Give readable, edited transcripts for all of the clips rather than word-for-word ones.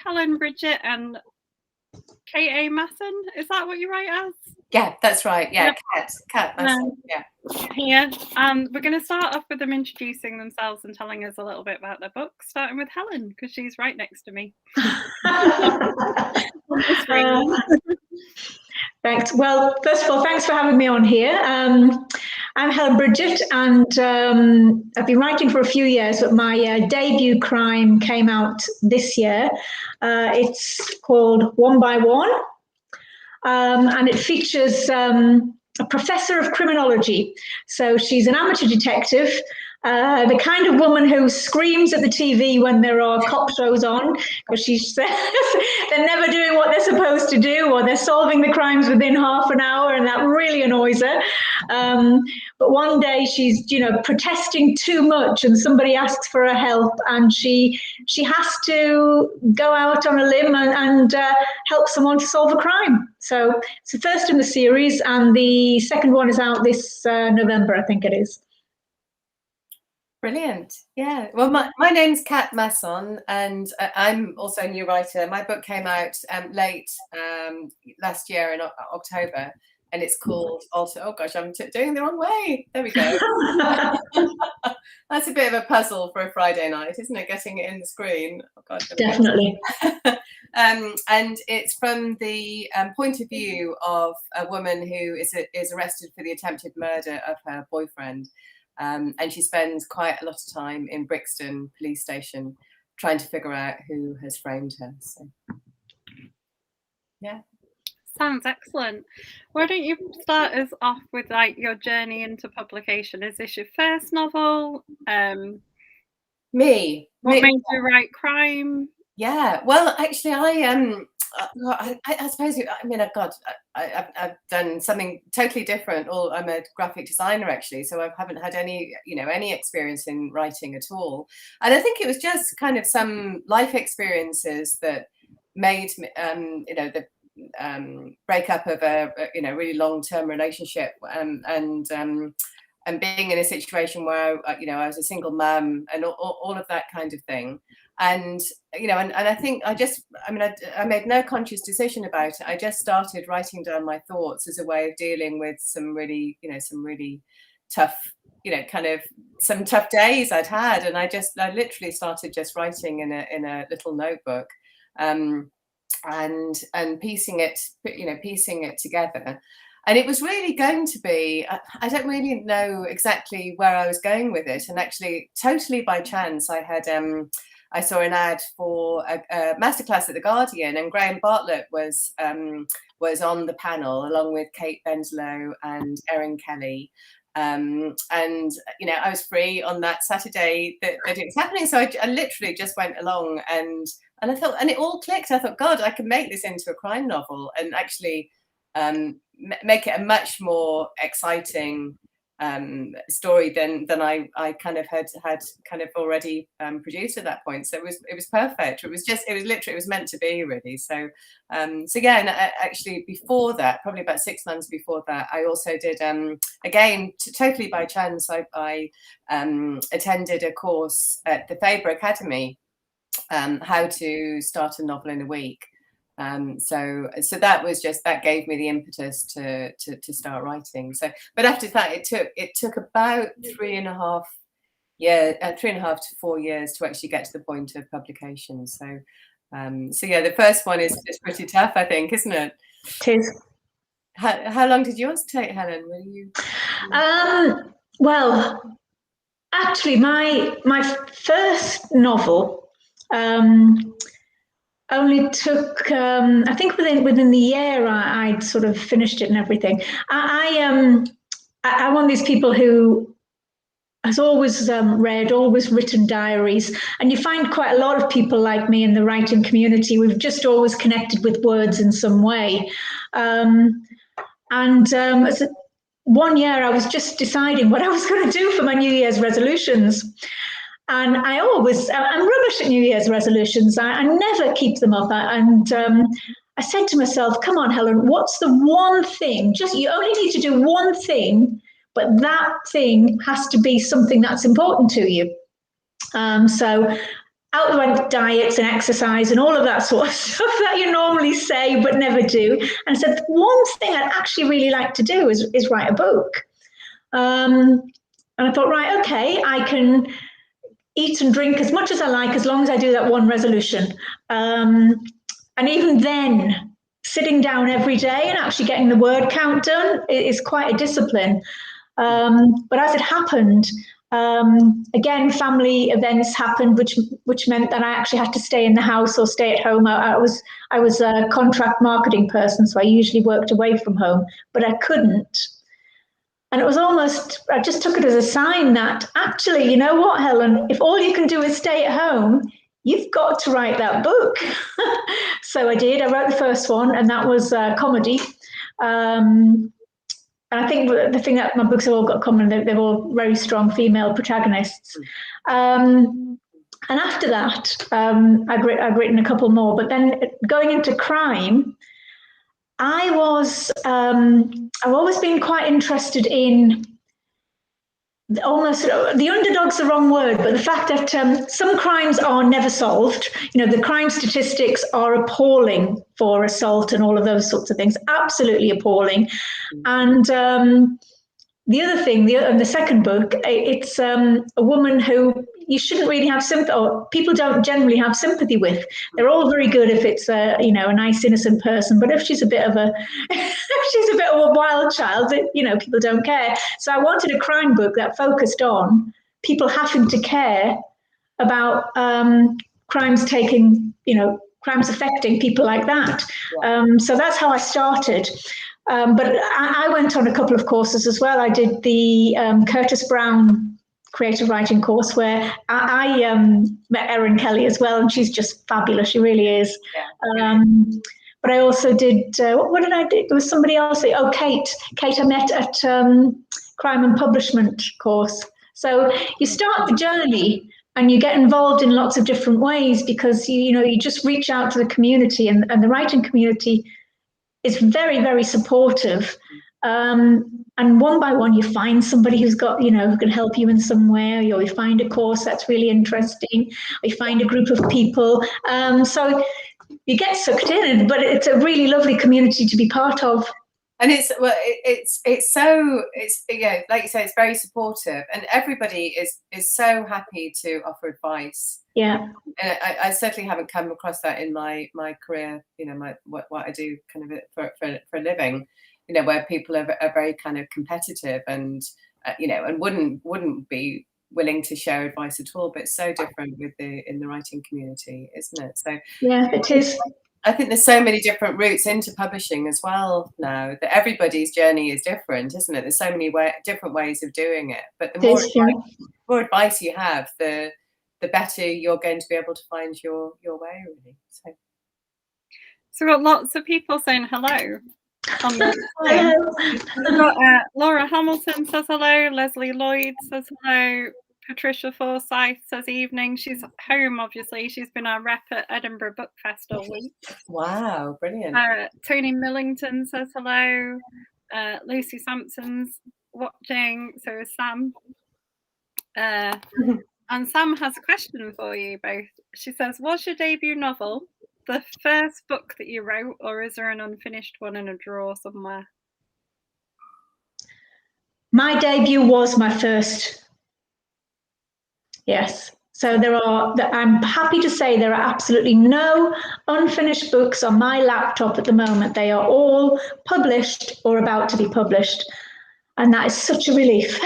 Helen, Bridgett, and K.A. Masson. Is that what you write as? Yeah, that's right. Yeah, yep. Cat Masson. Yeah. We're going to start off with them introducing themselves and telling us a little bit about their book, starting with Helen, because she's right next to me. Thanks. Well, first of all, thanks for having me on here. I'm Helen Bridgett, and I've been writing for a few years, but my debut crime came out this year. It's called One by One, and it features a professor of criminology. So she's an amateur detective, the kind of woman who screams at the TV when there are cop shows on, because she says they're never doing what they're supposed to do, or they're solving the crimes within half an hour, and that really annoys her. But one day she's, protesting too much, and somebody asks for her help, and she has to go out on a limb and help someone to solve a crime. So it's the first in the series, and the second one is out this November, I think it is. Brilliant. Yeah. Well, my name's Cat Masson, and I'm also a new writer. My book came out late last year in October, and it's called Oh gosh, I'm doing it the wrong way. There we go. That's a bit of a puzzle for a Friday night, isn't it? Getting it in the screen. Oh God, definitely. And it's from the point of view of a woman who is arrested for the attempted murder of her boyfriend. And she spends quite a lot of time in Brixton police station trying to figure out who has framed her. So, yeah. Sounds excellent. Why don't you start us off with your journey into publication? Is this your first novel? What made you write crime? Yeah. Well, actually, I suppose, I've done something totally different. I'm a graphic designer, actually, so I haven't had any experience in writing at all. And I think it was just kind of some life experiences that made the breakup of a really long-term relationship, and being in a situation where I was a single mum and all of that kind of thing. And I think I made no conscious decision about it. I just started writing down my thoughts as a way of dealing with some really tough, some tough days I'd had. And I literally started just writing in a little notebook, and piecing it together. And it was really going to be, I don't really know exactly where I was going with it. And actually, totally by chance, I saw an ad for a masterclass at The Guardian, and Graham Bartlett was on the panel along with Kate Benslow and Erin Kelly. And I was free on that Saturday that it was happening. So I literally just went along, and I thought, and it all clicked. I thought, God, I can make this into a crime novel, and actually make it a much more exciting story than I kind of had kind of already produced at that point. So it was perfect. It was meant to be, really. So yeah, and actually before that, probably about 6 months before that, I also did again totally by chance, I attended a course at the Faber Academy, how to start a novel in a week. So that gave me the impetus to start writing. So, but after that, it took about 3.5 to 4 years to actually get to the point of publication. So yeah, the first one is pretty tough, I think, isn't it? It is. How long did yours take, Helen? Were you? Well, actually, my first novel only took, I think within the year I'd sort of finished it and everything. I'm one of these people who has always read, always written diaries, and you find quite a lot of people like me in the writing community. We've just always connected with words in some way. One year I was just deciding what I was going to do for my New Year's resolutions. And I'm rubbish at New Year's resolutions. I never keep them up. I said to myself, come on, Helen, what's the one thing? You only need to do one thing, but that thing has to be something that's important to you. So out went diets and exercise and all of that sort of stuff that you normally say but never do. And said, one thing I'd actually really like to do is write a book. And I thought, right, okay, I can eat and drink as much as I like as long as I do that one resolution. And even then, sitting down every day and actually getting the word count done is quite a discipline. But as it happened, again, family events happened, which meant that I actually had to stay in the house or stay at home. I was a contract marketing person, so I usually worked away from home, but I couldn't. And it was almost, I just took it as a sign that actually, you know what, Helen, if all you can do is stay at home, you've got to write that book. So I did. I wrote the first one, and that was comedy. And I think the thing that my books have all got common, they're all very strong female protagonists. And after that, I'd written a couple more. But then going into crime, I've always been quite interested in almost, the underdog's the wrong word, but the fact that some crimes are never solved. You know, the crime statistics are appalling for assault and all of those sorts of things, absolutely appalling. And the other thing, the second book, it's a woman who you shouldn't really have sympathy, or people don't generally have sympathy with. They're all very good if it's a nice innocent person, but if she's a bit of a wild child, people don't care. So I wanted a crime book that focused on people having to care about crimes affecting people like that. So that's how I started. But I went on a couple of courses as well. I did the Curtis Brown creative writing course, where I met Erin Kelly as well, and she's just fabulous. She really is. But I also did, what did I do? There was somebody else. Oh, Kate. Kate I met at Crime and Publishment course. So you start the journey and you get involved in lots of different ways, because you just reach out to the community, and the writing community is very, very supportive. And one by one, you find somebody who's got, who can help you in some way, or you find a course that's really interesting, or you find a group of people. So you get sucked in, but it's a really lovely community to be part of. And it's like you say, it's very supportive, and everybody is so happy to offer advice. Yeah. And I certainly haven't come across that in my career, what I do kind of for a living, where people are very kind of competitive and, and wouldn't be willing to share advice at all. But it's so different in the writing community, isn't it? So yeah, it is. I think there's so many different routes into publishing as well now, that everybody's journey is different, isn't it? There's so many different ways of doing it. But the more advice you have, the better you're going to be able to find your way, really. So we've got lots of people saying hello. We've got Laura Hamilton says hello. Leslie Lloyd says hello. Patricia Forsyth says evening. She's home, obviously. She's been our rep at Edinburgh Book Fest all week. Wow, brilliant. Tony Millington says hello. Lucy Sampson's watching. So is Sam. And Sam has a question for you both. She says, was your debut novel the first book that you wrote, or is there an unfinished one in a drawer somewhere? My debut was my first. Yes. So I'm happy to say there are absolutely no unfinished books on my laptop at the moment. They are all published or about to be published. And that is such a relief.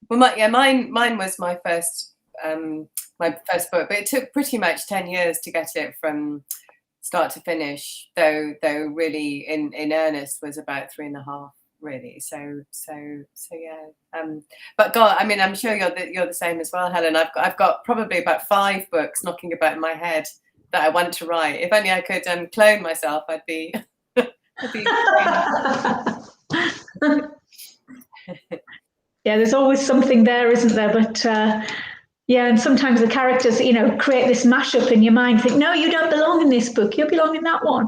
Well, mine was my first book, but it took pretty much 10 years to get it from start to finish, though really in earnest was about 3.5, really. So yeah. But God, I mean, I'm sure you're the same as well, Helen. I've got probably about 5 books knocking about in my head that I want to write. If only I could clone myself, I'd be. Yeah, there's always something there, isn't there? But yeah, and sometimes the characters, create this mashup in your mind. Think, no, you don't belong in this book. You belong in that one.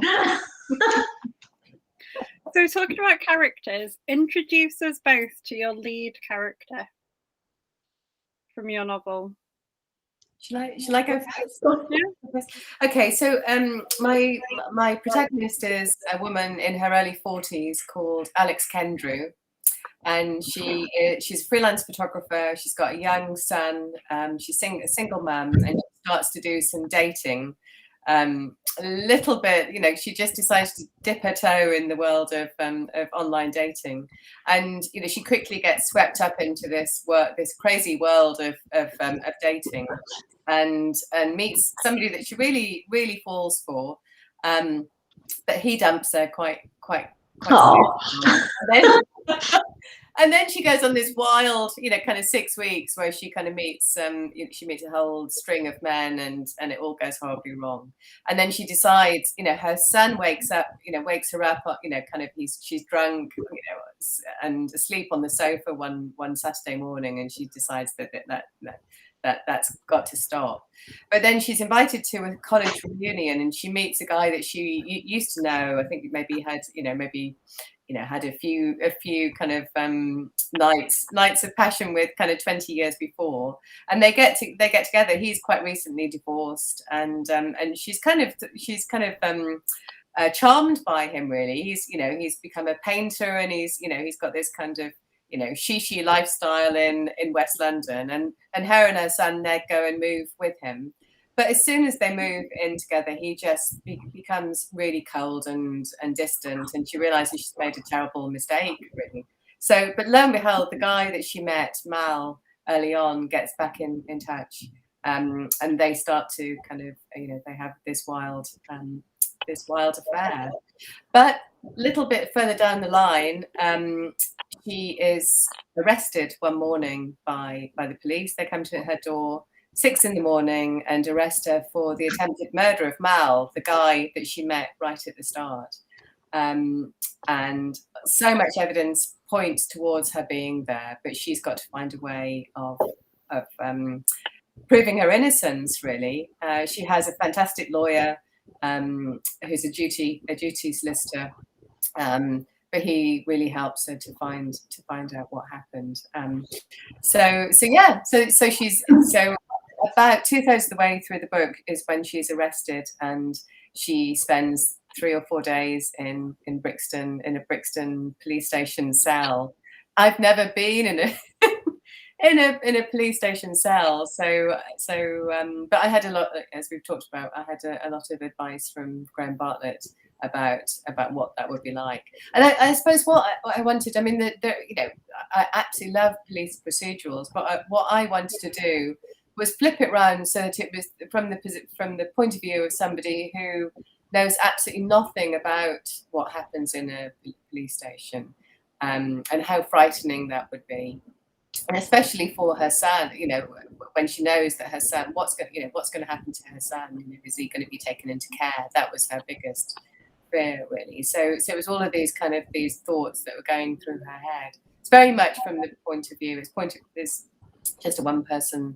So talking about characters, introduce us both to your lead character from your novel. Shall I go first? Yeah. Okay, so my protagonist is a woman in her early 40s called Alex Kendrew, and she's a freelance photographer. She's got a young son. She's a single mum, and she starts to do some dating. A little bit, she just decides to dip her toe in the world of online dating, and she quickly gets swept up into this crazy world of dating, and meets somebody that she really, really falls for, but he dumps her quite soon. And then she goes on this wild, kind of 6 weeks where she kind of meets she meets a whole string of men, and it all goes horribly wrong. And then she decides, her son wakes her up, kind of she's drunk, and asleep on the sofa one Saturday morning, and she decides that's got to stop. But then she's invited to a college reunion, and she meets a guy that she used to know. I think maybe had had a few kind of nights of passion with kind of 20 years before, and they get together. He's quite recently divorced, and she's kind of charmed by him, really. He's become a painter, and he's got this kind of shishi lifestyle in West London, and her and her son Ned go and move with him. But as soon as they move in together, he just becomes really cold and distant, and she realizes she's made a terrible mistake, really. So, but lo and behold, the guy that she met, Mal, early on, gets back in touch, and they start to kind of, they have this wild affair. But a little bit further down the line, she is arrested one morning by the police. They come to her door 6 a.m. and arrest her for the attempted murder of Mal, the guy that she met right at the start. And so much evidence points towards her being there, but she's got to find a way of proving her innocence, really. She has a fantastic lawyer who's a duty solicitor, but he really helps her to find out what happened. So about 2/3 of the way through the book is when she's arrested, and she spends 3 or 4 days in Brixton, in a Brixton police station cell. I've never been in a in a police station cell, but I had a lot, as we've talked about, I had a lot of advice from Graham Bartlett about what that would be like. And I suppose what I wanted, I mean, I absolutely love police procedurals, but what I wanted to do was flip it around so that it was from the point of view of somebody who knows absolutely nothing about what happens in a police station, and how frightening that would be, and especially for her son. When she knows that her son, what's going to happen to her son? Is he going to be taken into care? That was her biggest fear, really. So it was all of these thoughts that were going through her head. It's very much from the point of view. It's just a one person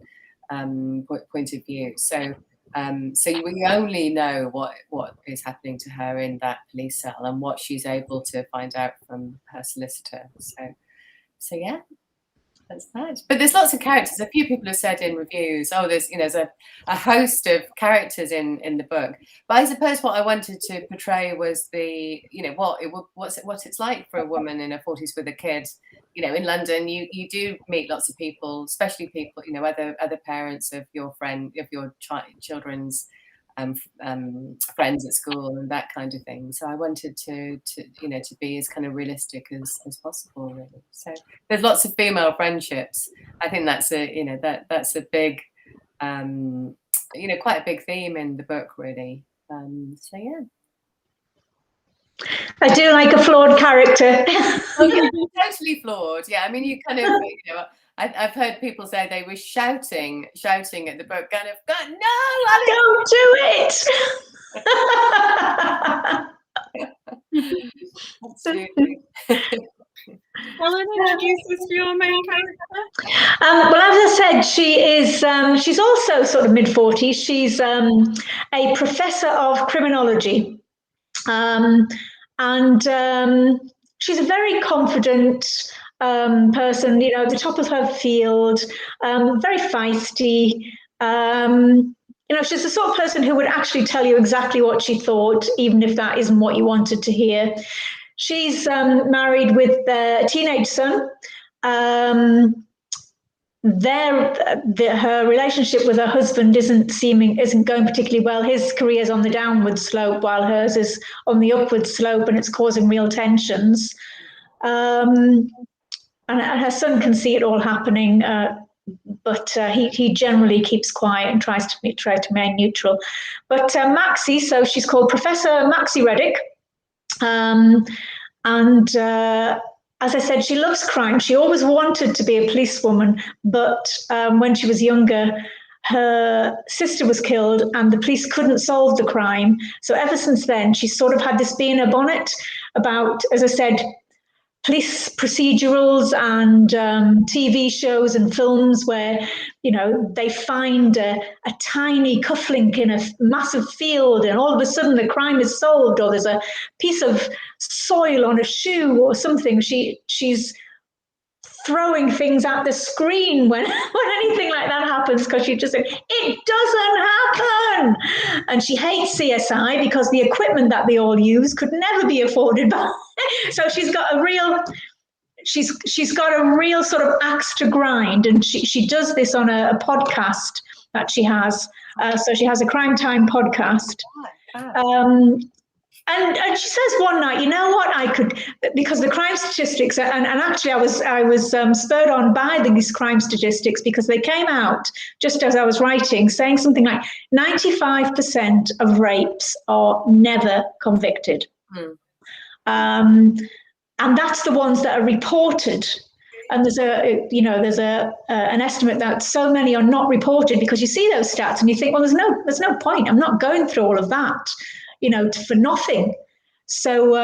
point of view. So we only know what is happening to her in that police cell and what she's able to find out from her solicitor. So yeah, that's that. But there's lots of characters. A few people have said in reviews, there's a host of characters in the book. But I suppose what I wanted to portray was what it's like for a woman in her 40s with a kid. In London, you do meet lots of people, especially people, other parents of your children's friends at school and that kind of thing. So I wanted to be as kind of realistic as possible, really. So there's lots of female friendships. I think that's that's a big, quite a big theme in the book, really. So yeah. I do like a flawed character. Oh, yeah, totally flawed. Yeah, I mean, you kind of, I've heard people say they were shouting at the book, kind of, no, Alex, don't do it. Absolutely. Helen, introduce us to your main character. Well, as I said, she's also sort of mid-40s. She's a professor of criminology. And she's a very confident person, at the top of her field, very feisty, She's the sort of person who would actually tell you exactly what she thought, even if that isn't what you wanted to hear. She's married with a teenage son. Her relationship with her husband isn't going particularly well. His career is on the downward slope while hers is on the upward slope, and it's causing real tensions. And her son can see it all happening, but he generally keeps quiet and tries to remain neutral. But Maxie, so she's called Professor Maxie Reddick, and as I said, she loves crime. She always wanted to be a policewoman, but when she was younger, her sister was killed and the police couldn't solve the crime. So ever since then, she's sort of had this bee in her bonnet about, as I said, police procedurals and TV shows and films where, they find a tiny cufflink in a massive field and all of a sudden the crime is solved, or there's a piece of soil on a shoe or something. She's throwing things at the screen when anything like that happens, because she just said, it doesn't happen. And she hates CSI because the equipment that they all use could never be afforded by. So she's got a real sort of axe to grind, and she does this on a podcast that she has. So she has a Crime Time podcast. And she says one night, you know what, I could, because the crime statistics, and actually I was spurred on by these crime statistics because they came out just as I was writing, saying something like 95% of rapes are never convicted. And that's the ones that are reported. And there's an estimate that so many are not reported, because you see those stats and you think, well, there's no point. I'm not going through all of that, for nothing. So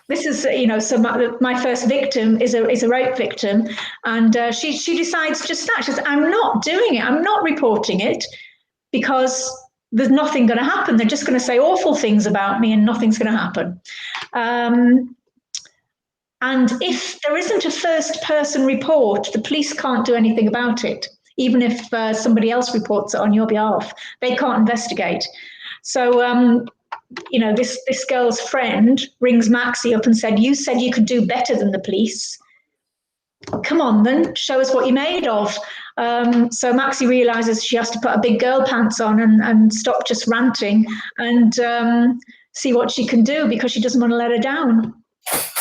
this is, so my first victim is a rape victim, and she decides just that. She says, I'm not doing it. I'm not reporting it because there's nothing going to happen. They're just going to say awful things about me and nothing's going to happen. And if there isn't a first person report, the police can't do anything about it. Even if somebody else reports it on your behalf, they can't investigate. So, this girl's friend rings Maxie up and said you could do better than the police. Come on then, show us what you're made of. So Maxie realizes she has to put her big girl pants on and stop just ranting and see what she can do, because she doesn't want to let her down.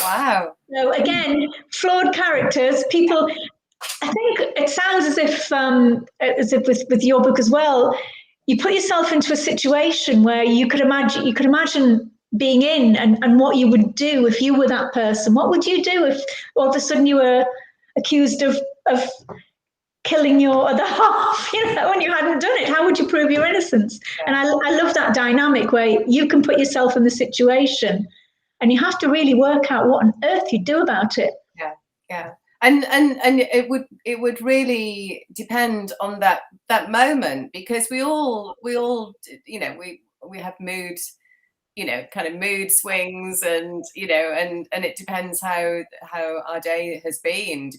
Wow. So again, flawed characters, people, I think it sounds as if with your book as well, you put yourself into a situation where you could imagine being in and what you would do if you were that person. What would you do if all of a sudden you were accused of killing your other half, when you hadn't done it? How would you prove your innocence? And I love that dynamic where you can put yourself in the situation and you have to really work out what on earth you do about it. Yeah. And it would really depend on that moment, because we all we have moods, kind of mood swings, and and it depends how our day has been,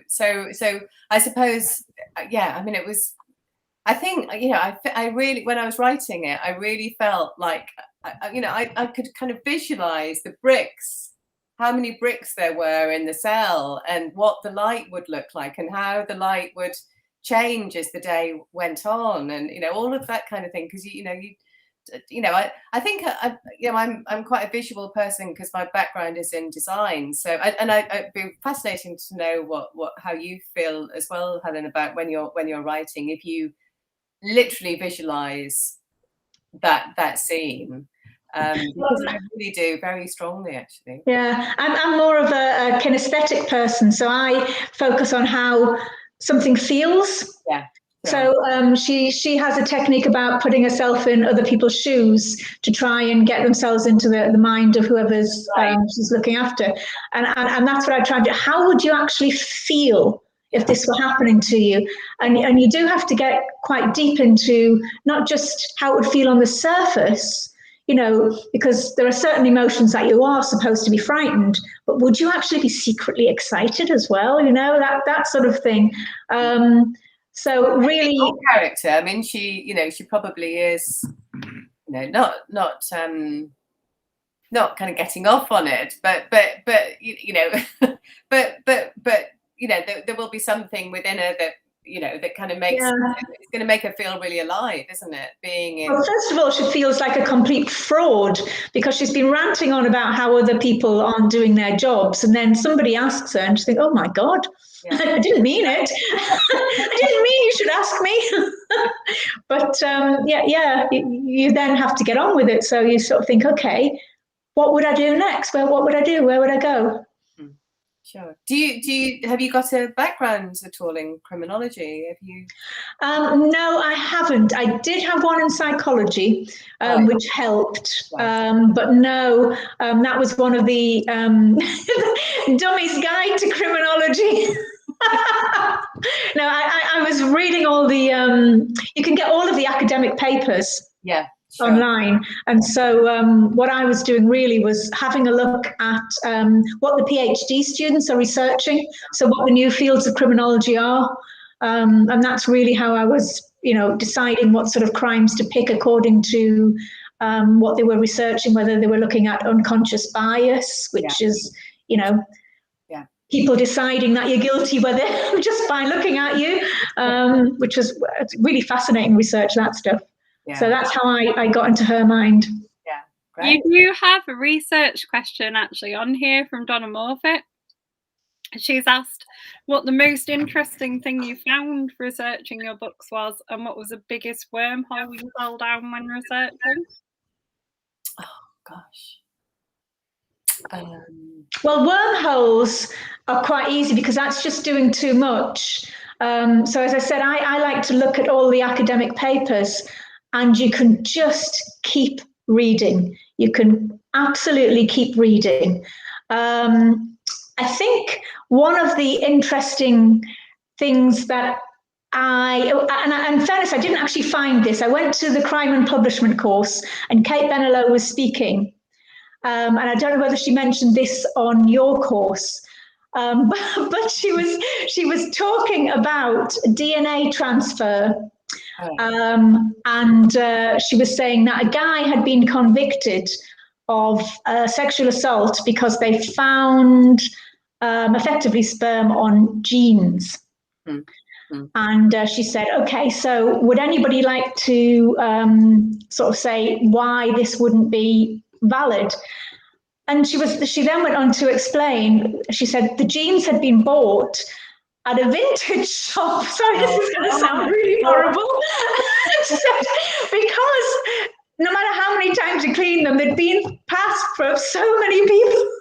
so I suppose, it was, I think, I really, when I was writing it, I really felt like I could kind of visualize the bricks, how many bricks there were in the cell, and what the light would look like, and how the light would change as the day went on, and all of that kind of thing. Because I think I'm quite a visual person because my background is in design. So it'd be fascinating to know how you feel as well, Helen, about when you're writing, if you literally visualize that scene. Because I really do, very strongly, actually. Yeah, I'm more of a kinesthetic person, so I focus on how something feels. Yeah. So she has a technique about putting herself in other people's shoes to try and get themselves into the mind of whoever's she's looking after, and that's what I try to do. How would you actually feel if this were happening to you? And you do have to get quite deep into not just how it would feel on the surface, because there are certain emotions that you are supposed to be frightened, but would you actually be secretly excited as well? That sort of thing. So really, your character. I mean, she probably is, not kind of getting off on it, but there will be something within her that that kind of makes it's going to make her feel really alive, isn't it? Well, first of all, she feels like a complete fraud because she's been ranting on about how other people aren't doing their jobs, and then somebody asks her, and she thinks, "Oh my God, I didn't mean it. I didn't mean you should ask me." But you then have to get on with it. So you sort of think, okay, what would I do next? What would I do? Where would I go? Sure. Have you got a background at all in criminology? Have you? No, I haven't. I did have one in psychology, which helped, but no, that was one of the Dummy's Guide to Criminology. No, I was reading all the. You can get all of the academic papers. Yeah. Sure. Online. And so what I was doing really was having a look at what the PhD students are researching, so what the new fields of criminology are. And that's really how I was, deciding what sort of crimes to pick according to what they were researching, whether they were looking at unconscious bias, which is, people deciding that you're guilty whether just by looking at you, which was really fascinating research, that stuff. Yeah. So that's how I got into her mind. Yeah, great. You have a research question actually on here from Donna Morfitt. She's asked what the most interesting thing you found researching your books was, and what was the biggest wormhole you fell down when researching? Oh gosh. Well, wormholes are quite easy because that's just doing too much. So as I said, I like to look at all the academic papers, and you can just keep reading. You can absolutely keep reading. I think one of the interesting things that in fairness, I didn't actually find this. I went to the Crime and Publishment course, and Kate Benelo was speaking. And I don't know whether she mentioned this on your course, but she was talking about DNA transfer. And she was saying that a guy had been convicted of sexual assault because they found effectively sperm on genes. And she said, okay, so would anybody like to sort of say why this wouldn't be valid? And she then went on to explain, she said the genes had been bought at a vintage shop. Sorry, this is going to sound really horrible. Because no matter how many times you clean them, they'd been passed for so many people.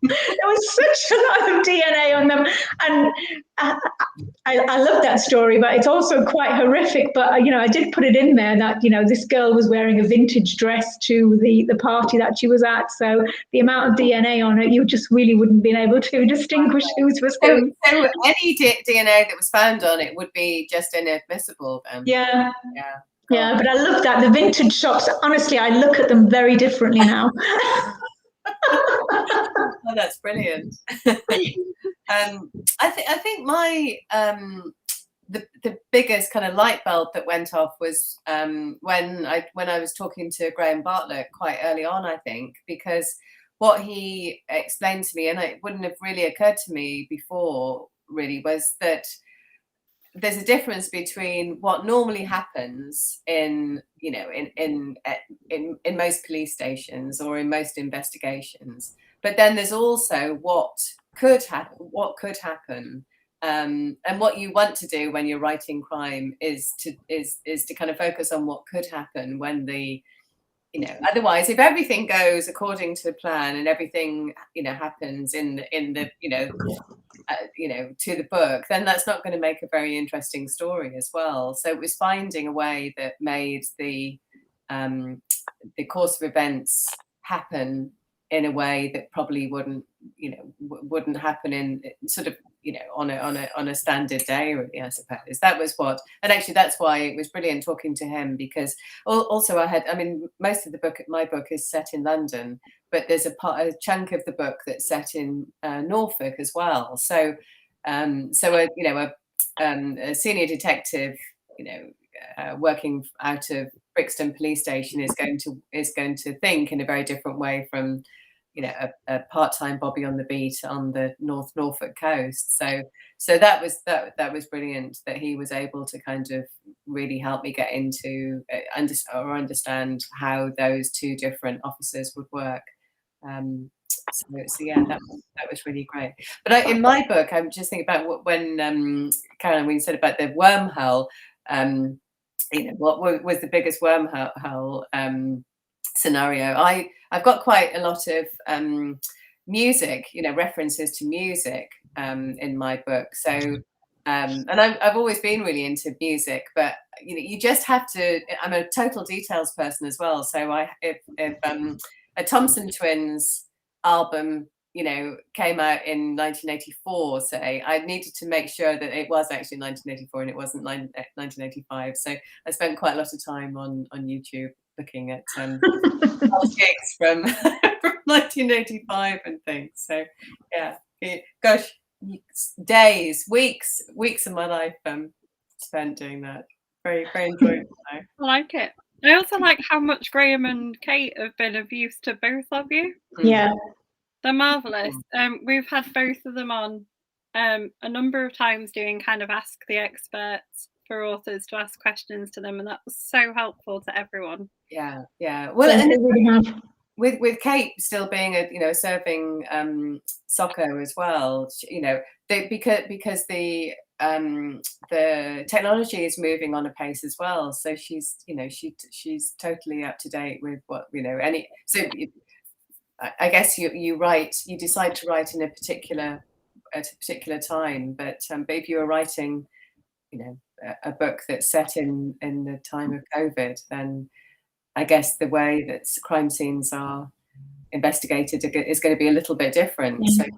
There was such a lot of DNA on them. And I love that story, but it's also quite horrific. But, I did put it in there that, this girl was wearing a vintage dress to the party that she was at. So the amount of DNA on it, you just really wouldn't been able to distinguish whose was who. So any DNA that was found on it would be just inadmissible then? Yeah. Yeah, but I looked at the vintage shops. Honestly, I look at them very differently now. Oh, that's brilliant. I think my the biggest kind of light bulb that went off was when I was talking to Graham Bartlett quite early on, I think, because what he explained to me, and it wouldn't have really occurred to me before, really, was that there's a difference between what normally happens in most police stations or in most investigations, but then there's also what could happen, and what you want to do when you're writing crime is to kind of focus on what could happen when otherwise, if everything goes according to plan and everything happens in the to the book, then that's not going to make a very interesting story as well. So it was finding a way that made the course of events happen in a way that probably wouldn't happen in sort of on a standard day, really, I suppose. That was what, and actually that's why it was brilliant talking to him, because also most of my book is set in London, but there's a chunk of the book that's set in Norfolk as well. So a a senior detective, working out of Brixton Police Station is going to think in a very different way from a part-time Bobby on the beat on the North Norfolk coast. So that was brilliant that he was able to kind of really help me get into understand how those two different officers would work. So yeah, that was really great. But in my book, I'm just thinking about when Caroline, when you said about the wormhole, what was the biggest wormhole scenario? I've got quite a lot of music, references to music in my book. So and I've always been really into music, but you just have to. I'm a total details person as well. So if a Thompson Twins album, came out in 1984, say, I needed to make sure that it was actually 1984 and it wasn't 1985. So I spent quite a lot of time on YouTube looking at gigs from 1985 and things. So yeah, gosh, days, weeks of my life spent doing that. Very, very enjoyable. I like it. I also like how much Graham and Kate have been of use to both of you. Yeah. They're marvellous. We've had both of them on a number of times doing kind of ask the experts for authors to ask questions to them, and that was so helpful to everyone. Yeah. Well, and with Kate still being a serving soccer as well, because the technology is moving on a pace as well. So she's totally up to date with what I guess you decide to write at a particular time, but if you were writing, a book that's set in the time of COVID, then I guess the way that crime scenes are investigated is going to be a little bit different. Yeah. So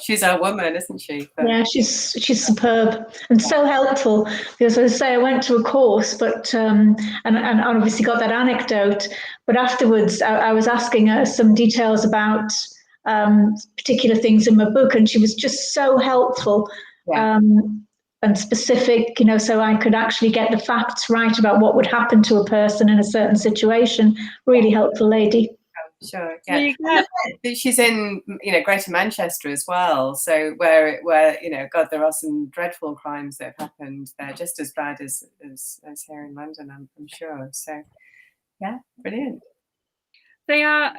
she's our woman, isn't she? Yeah, she's superb and so helpful, because as I say, I went to a course, but and obviously got that anecdote, but afterwards I was asking her some details about particular things in my book, and she was just so helpful. Yeah. And specific, so I could actually get the facts right about what would happen to a person in a certain situation. Really helpful lady. Sure. Yeah. She's in Greater Manchester as well. So where God, there are some dreadful crimes that have happened there, just as bad as here in London, I'm sure. So yeah, brilliant. They are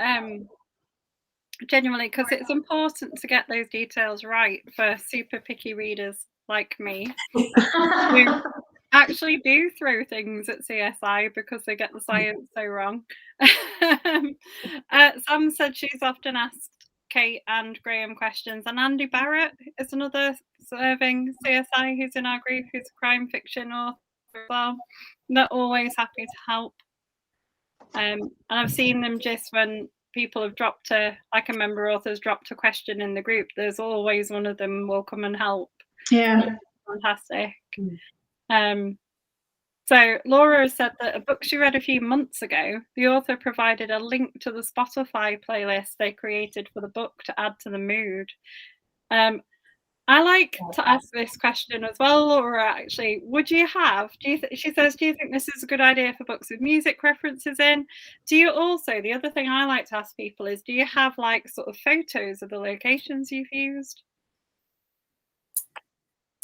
genuinely, because it's important to get those details right for super picky readers like me, who actually do throw things at CSI because they get the science so wrong. Sam said she's often asked Kate and Graham questions, and Andy Barrett is another serving CSI who's in our group, who's a crime fiction author as well. They're always happy to help. And I've seen them just when people have dropped a member author's dropped a question in the group, there's always one of them will come and help. Yeah. Fantastic. So Laura has said that a book she read a few months ago, the author provided a link to the Spotify playlist they created for the book to add to the mood. I like to ask this question as well, Laura, actually. She says, do you think this is a good idea for books with music references in? Do you also, the other thing I like to ask people is, do you have sort of photos of the locations you've used?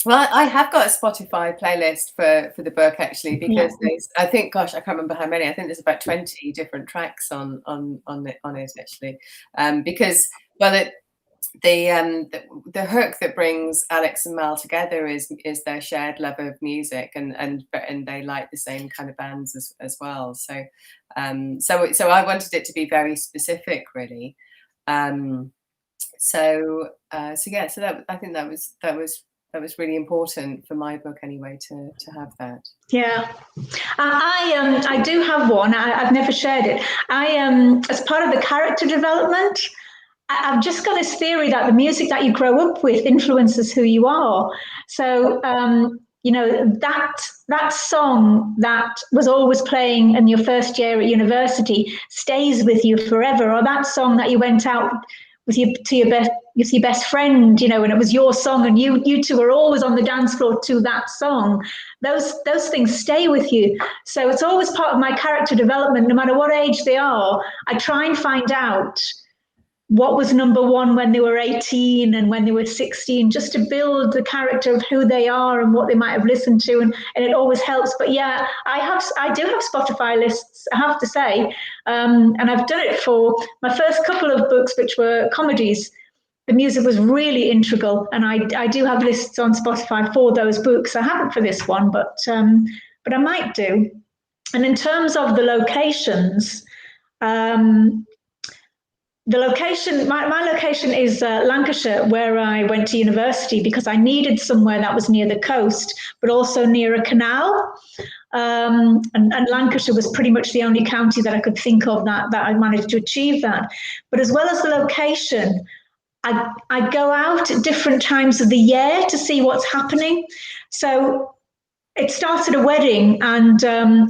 Well, I have got a Spotify playlist for the book, actually, because I think, gosh, I can't remember how many. I think there's about 20 different tracks on it actually, because the hook that brings Alex and Mal together is their shared love of music, and they like the same kind of bands as well. So I wanted it to be very specific, really. So I think that was really important for my book anyway, to have that. Yeah, I do have one. I've never shared it. As part of the character development, I've just got this theory that the music that you grow up with influences who you are. So that song that was always playing in your first year at university stays with you forever, or that song that you went out with your best friend, you know, and it was your song, and you two were always on the dance floor to that song. Those things stay with you. So it's always part of my character development, no matter what age they are. I try and find out what was number one when they were 18 and when they were 16, just to build the character of who they are and what they might have listened to, and it always helps. But yeah, I do have Spotify lists, I have to say, and I've done it for my first couple of books, which were comedies. The music was really integral, and I do have lists on Spotify for those books. I haven't for this one, but I might do. And in terms of the locations, the location, my location is Lancashire, where I went to university, because I needed somewhere that was near the coast, but also near a canal. And Lancashire was pretty much the only county that I could think of that I managed to achieve that. But as well as the location, I go out at different times of the year to see what's happening. So it started a wedding, and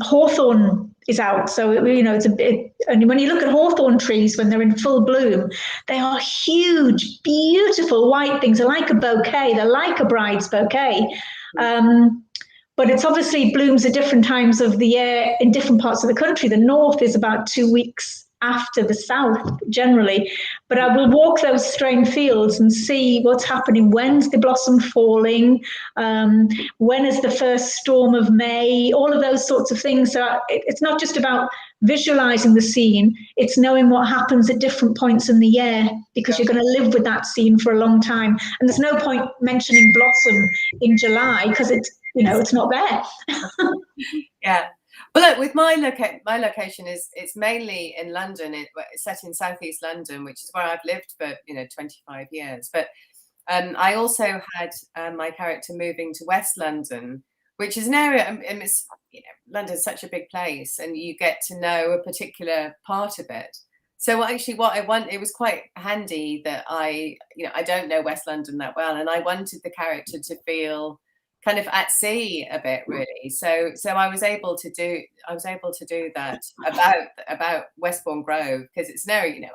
hawthorn is out. So, you know, it's a bit, and when you look at hawthorn trees when they're in full bloom, they are huge, beautiful white things. They're like a bouquet. They're like a bride's bouquet. But it's obviously blooms at different times of the year in different parts of the country. The north is about 2 weeks after the south generally, but I will walk those strained fields and see what's happening. When's the blossom falling? When is the first storm of May? All of those sorts of things. So it's not just about visualizing the scene, it's knowing what happens at different points in the year, because you're going to live with that scene for a long time. And there's no point mentioning blossom in July, because it's, you know, it's not there. Yeah. Well, look, with my location it's mainly in London. It's set in southeast London, which is where I've lived for 25 years. But I also had my character moving to West London, which is an area. And it's London's such a big place, and you get to know a particular part of it. So actually, it was quite handy that I don't know West London that well, and I wanted the character to feel kind of at sea a bit, really. So I was able to do that about Westbourne Grove, because it's an area,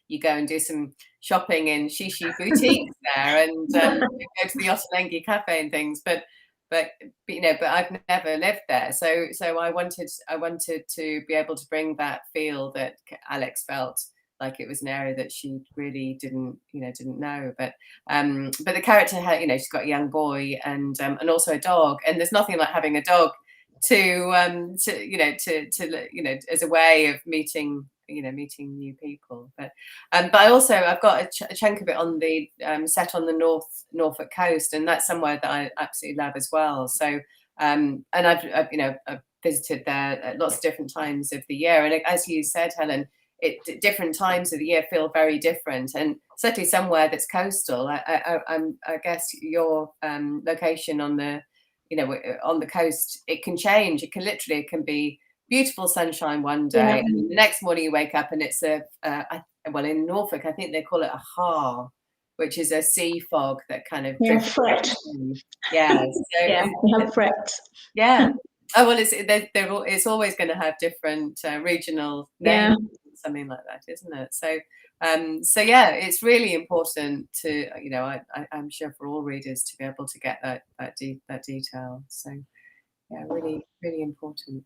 you go and do some shopping in shishi boutiques there, and you go to the Ottolenghi Cafe and things, but I've never lived there, so I wanted to be able to bring that feel that Alex felt like it was an area that she really didn't know. But the character had, she's got a young boy and also a dog, and there's nothing like having a dog to as a way of meeting new people. But I also, I've got a chunk of it on the set on the Norfolk coast, and that's somewhere that I absolutely love as well. So and I've visited there at lots of different times of the year, and as you said, Helen, different times of the year feel very different, and certainly somewhere that's coastal. I guess your location on the on the coast, it can change. It can be beautiful sunshine one day, and the next morning you wake up and it's well, in Norfolk I think they call it a har, which is a sea fog that kind of fret. We have fret. Oh well, it's always going to have different regional names, something like that, isn't it? So it's really important to I'm sure for all readers to be able to get that detail. So really, really important.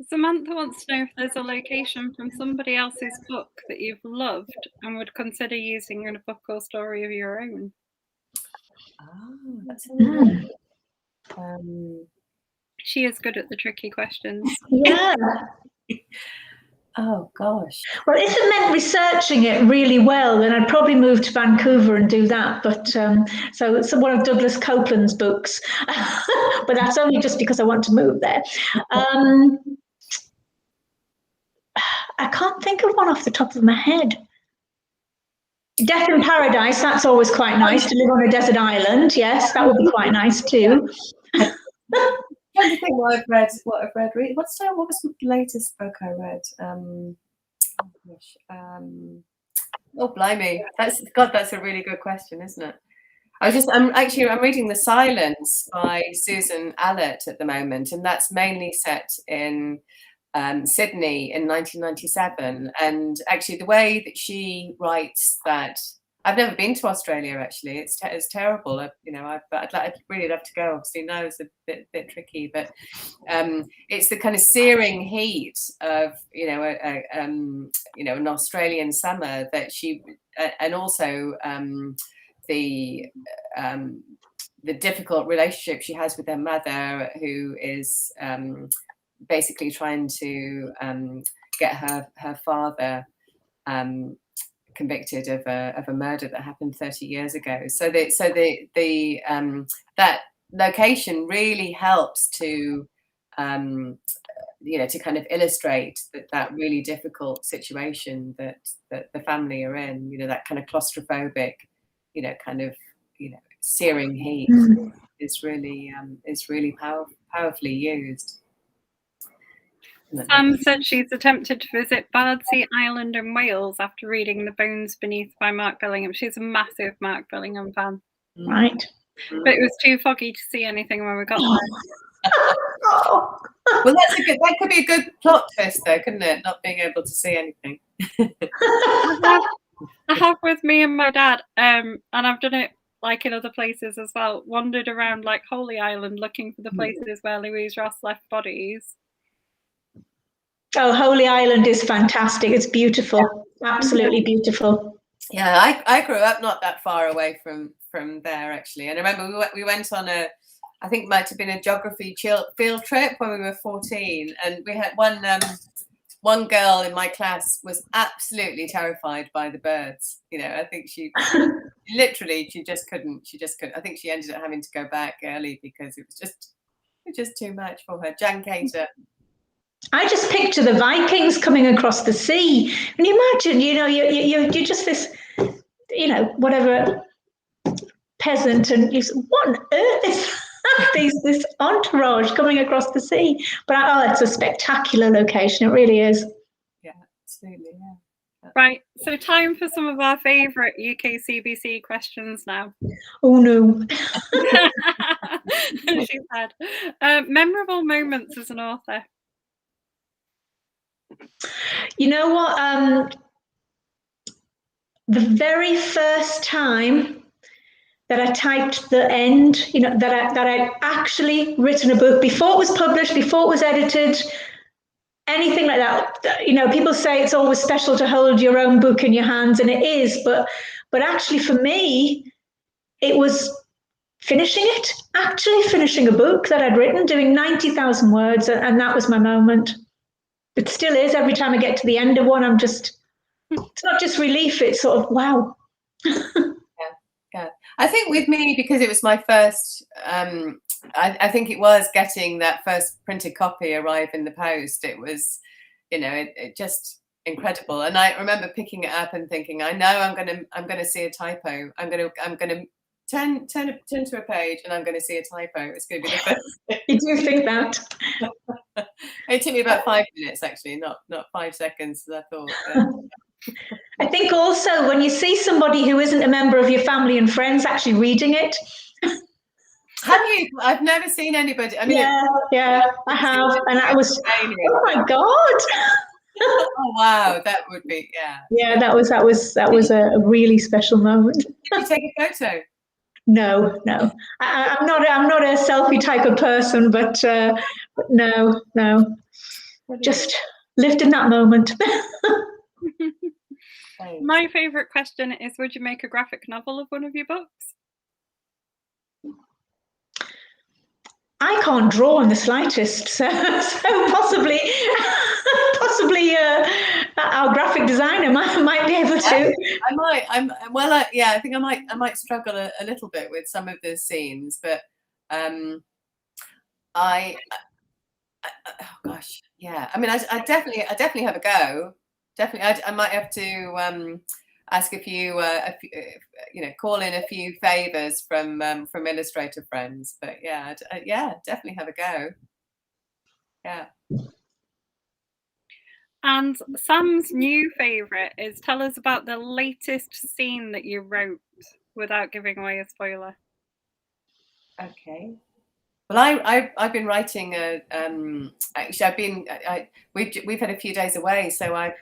Samantha wants to know if there's a location from somebody else's book that you've loved and would consider using in a book or story of your own. Oh, that's a she is good at the tricky questions. Oh gosh. Well, if it meant researching it really well, then I'd probably move to Vancouver and do that. But so it's one of Douglas Copeland's books, but that's only just because I want to move there. I can't think of one off the top of my head. Death in Paradise, that's always quite nice, to live on a desert island. Yes, that would be quite nice too. I'm trying to think what I've read. What was the latest book I read? Oh blimey, that's a really good question, isn't it? I'm reading The Silence by Susan Allett at the moment, and that's mainly set in Sydney in 1997. And actually, the way that she writes that I've never been to Australia actually. It's terrible. I'd really love to go. Obviously, now it's a bit tricky, but it's the kind of searing heat of an Australian summer that she, and also the difficult relationship she has with her mother, who is basically trying to get her father convicted of a murder that happened 30 years ago. So that location really helps to to kind of illustrate that really difficult situation that the family are in. That kind of claustrophobic, searing heat is really powerfully used. Sam said she's attempted to visit Bardsey Island in Wales after reading The Bones Beneath by Mark Billingham. She's a massive Mark Billingham fan. Right. But it was too foggy to see anything when we got there. Well, that could be a good plot twist though, couldn't it? Not being able to see anything. I have with me and my dad, and I've done it like in other places as well, wandered around like Holy Island looking for the places where Louise Ross left bodies. Oh, Holy Island is fantastic. It's beautiful. Absolutely beautiful. Yeah, I grew up not that far away from there actually, and I remember we went on I think it might have been a geography field trip when we were 14, and we had one girl in my class was absolutely terrified by the birds. I think she literally she just couldn't. I think she ended up having to go back early because it was just too much for her. Jan Cater. I just picture the Vikings coming across the sea. Can you imagine? You're just this, whatever peasant, and you say, what on earth is this entourage coming across the sea? But it's a spectacular location. It really is. Yeah, absolutely. Yeah. Right. So time for some of our favourite UK CBC questions now. Oh no. She said, memorable moments as an author. You know what? The very first time that I typed the end, that I'd actually written a book before it was published, before it was edited, anything like that. People say it's always special to hold your own book in your hands, and it is, but actually for me, it was finishing a book that I'd written, doing 90,000 words, and that was my moment. It still is. Every time I get to the end of one, it's not just relief, it's sort of, wow. Yeah. I think with me, because it was my first, I think it was getting that first printed copy arrive in the post. It was, it just incredible. And I remember picking it up and thinking, I know I'm gonna see a typo. I'm gonna turn to a page and I'm going to see a typo. It's going to be the first. You do think that? It took me about 5 minutes, actually, not 5 seconds, as I thought. I think also when you see somebody who isn't a member of your family and friends actually reading it. Have you? I've never seen anybody. I mean, yeah, I have, and I was, oh my god. Oh wow, that would be Yeah, that was a really special moment. Did you take a photo? No. I'm not a selfie type of person, but no. Just lived in that moment. My favourite question is, would you make a graphic novel of one of your books? I can't draw in the slightest, so possibly our graphic designer might be able to. I might. I think I might struggle a little bit with some of the scenes, but oh gosh, yeah. I mean, I definitely have a go. Definitely, I might have to ask a few, call in a few favors from illustrator friends. But yeah, definitely have a go. Yeah. And Sam's new favourite is, tell us about the latest scene that you wrote without giving away a spoiler. Okay. Well, I've been writing actually we've had a few days away, so I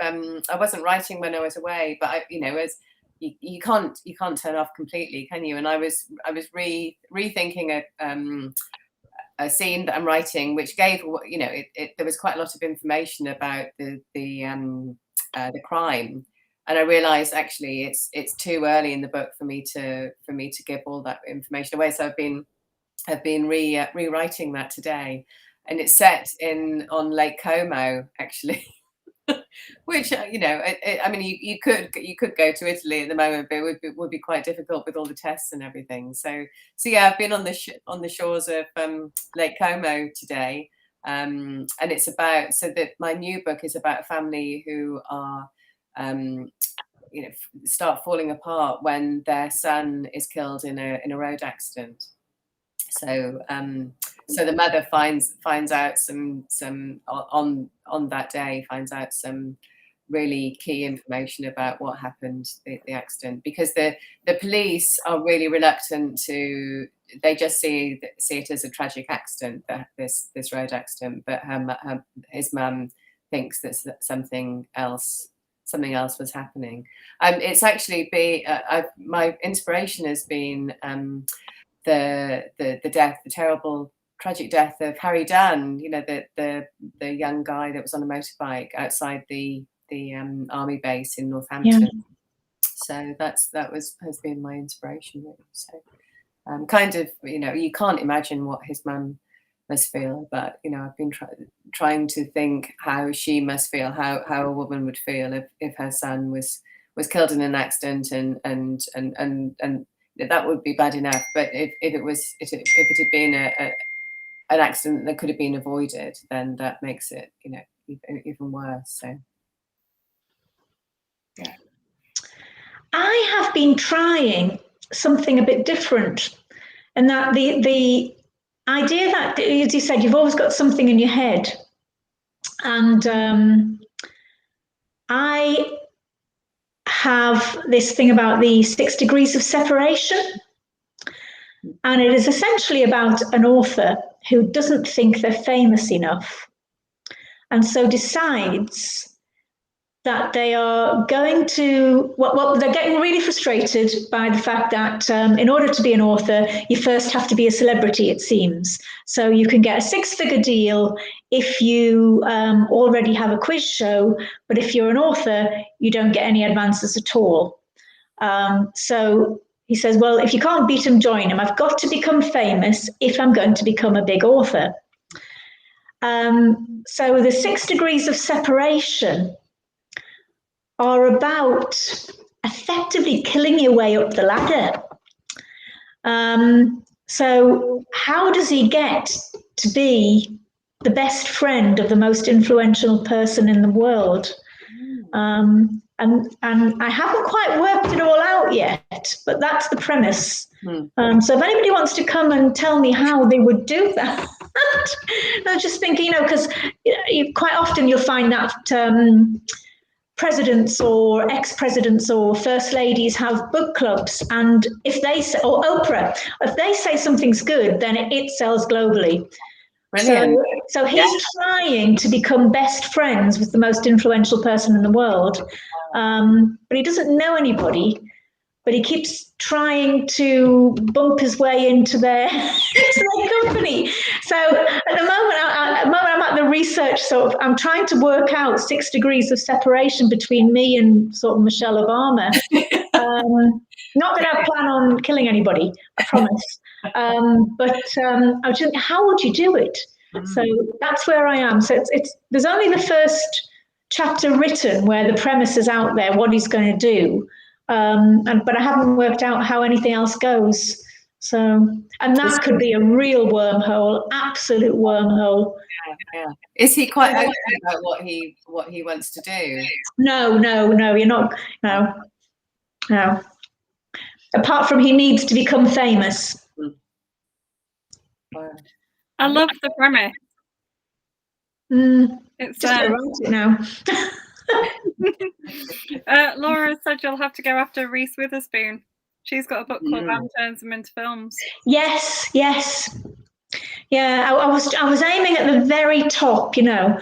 wasn't writing when I was away, but as you can't turn off completely, can you? And I was rethinking a scene that I'm writing, which gave, you know, there was quite a lot of information about the crime, and I realised actually it's too early in the book for me to give all that information away. So I've been rewriting that today, and it's set on Lake Como actually. Which you know, I mean, you could go to Italy at the moment, but it would be quite difficult with all the tests and everything. So yeah, I've been on the shores of Lake Como today, and it's about, so that my new book is about a family who are you know, start falling apart when their son is killed in a road accident. So so the mother finds out some on that day, finds out some really key information about what happened, the accident, because the police are really reluctant to, they just see it as a tragic accident, this road accident, but his mum thinks that something else was happening. It's actually my inspiration has been the death, the terrible tragic death of Harry Dunn, you know, the young guy that was on a motorbike outside the army base in Northampton. Yeah. So that has been my inspiration really. So kind of, you know, you can't imagine what his mum must feel, but you know, I've been trying to think how she must feel, how a woman would feel if her son was killed in an accident, and that would be bad enough, but if it had been an accident that could have been avoided, then that makes it, you know, even worse. So yeah, I have been trying something a bit different, and that the idea that, as you said, you've always got something in your head, and I have this thing about the 6 degrees of separation, and it is essentially about an author who doesn't think they're famous enough, and so decides that they are going to, well, they're getting really frustrated by the fact that in order to be an author, you first have to be a celebrity, it seems. So you can get a 6-figure deal if you already have a quiz show, but if you're an author, you don't get any advances at all. So he says, well, if you can't beat them, join them. I've got to become famous if I'm going to become a big author. So the 6 degrees of separation are about effectively killing your way up the ladder. So how does he get to be the best friend of the most influential person in the world? And I haven't quite worked it all out yet, but that's the premise. So if anybody wants to come and tell me how they would do that, I'm just thinking, you know, because quite often you'll find that presidents or ex-presidents or first ladies have book clubs, and if they say, or Oprah, if they say something's good, then it sells globally. Brilliant. So he's trying to become best friends with the most influential person in the world, but he doesn't know anybody, but he keeps trying to bump his way into their company. So at the moment, I'm at the research, I'm trying to work out 6 degrees of separation between me and sort of Michelle Obama. Not that I plan on killing anybody, I promise. But I was thinking, how would you do it? So that's where I am. So there's only the first chapter written where the premise is out there, what he's going to do. But I haven't worked out how anything else goes. So, and that could be a real wormhole, absolute wormhole. Yeah. Is he quite open about what he wants to do? No, you're not. No. Apart from he needs to become famous. Wow. I love the premise. It's just gonna write it now. Laura said you'll have to go after Reese Witherspoon. She's got a book called Anne Turns Them Into Films. Yes. Yeah, I was aiming at the very top, you know.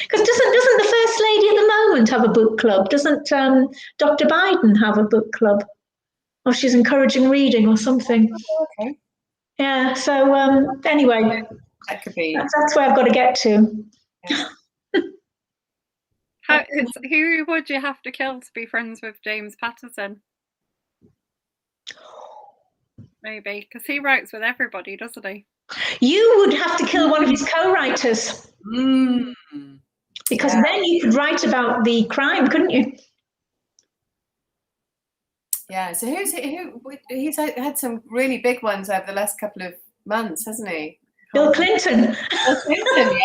Because doesn't the First Lady at the moment have a book club. Doesn't Dr. Biden have a book club? Or she's encouraging reading or something. Okay. Yeah, so anyway, That could be. that's where I've got to get to. Yeah. Who would you have to kill to be friends with James Patterson? Maybe, because he writes with everybody, doesn't he? You would have to kill one of his co-writers. Because then you could write about the crime, couldn't you? Yeah, so he's had some really big ones over the last couple of months, hasn't he? Bill Clinton. Bill Clinton,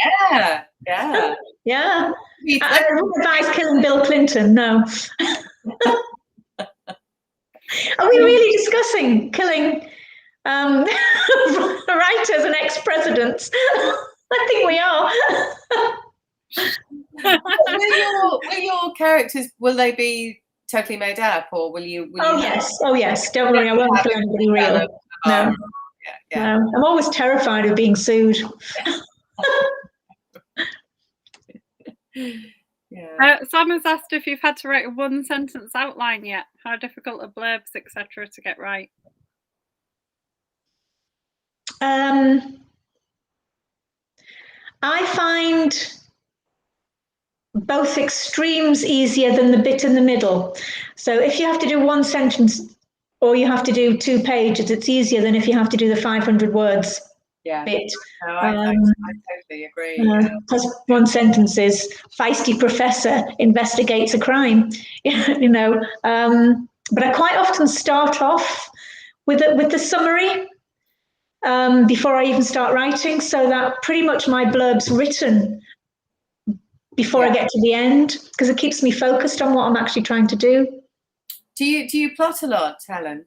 yeah. Yeah. I wouldn't advise killing Bill Clinton, no. Are we really discussing killing writers and ex-presidents? I think we are. Will your characters, will they be totally made up, or will you? Yes. Don't worry, I won't kill anybody real. No. Yeah. No. I'm always terrified of being sued. Yeah. Sam has asked if you've had to write a one-sentence outline yet. How difficult are blurbs, etc., to get right? I find both extremes easier than the bit in the middle. So if you have to do one sentence or you have to do 2 pages, it's easier than if you have to do the 500 words bit. No, I totally agree. Because one sentence is feisty professor investigates a crime, you know. But I quite often start off with the summary before I even start writing, so that pretty much my blurb's written before I get to the end, because it keeps me focused on what I'm actually trying to do. Do you plot a lot, Helen?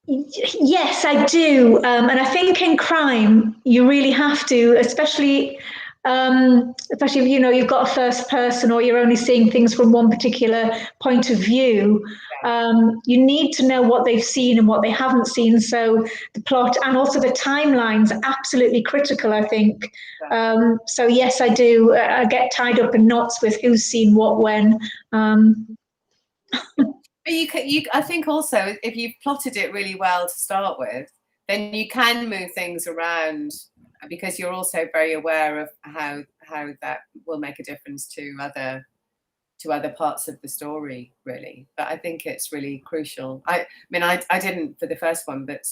Yes, I do. And I think in crime, you really have to, especially if, you know, you've got a first person or you're only seeing things from one particular point of view. You need to know what they've seen and what they haven't seen. So the plot and also the timelines are absolutely critical, I think. So yes, I do. I get tied up in knots with who's seen what when. I think also if you've plotted it really well to start with, then you can move things around because you're also very aware of how that will make a difference to other parts of the story, really. But I think it's really crucial. I mean, I didn't for the first one, but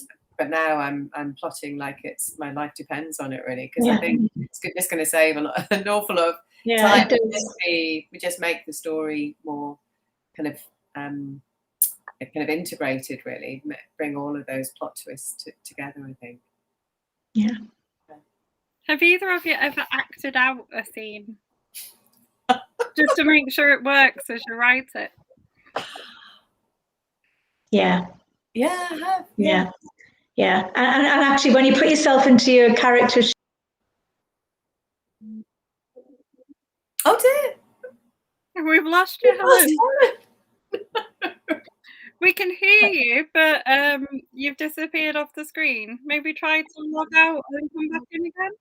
now I'm plotting like it's my life depends on it, really, because I think it's just going to save an awful lot of time. We just make the story more kind of integrated, really, bring all of those plot twists together, I think. Yeah. Have either of you ever acted out a scene just to make sure it works as you write it? Yeah. Yeah, I have. Yeah. And actually, when you put yourself into your character. Oh dear. We've lost you, Helen. We can hear you, but you've disappeared off the screen. Maybe try to log out and come back in again.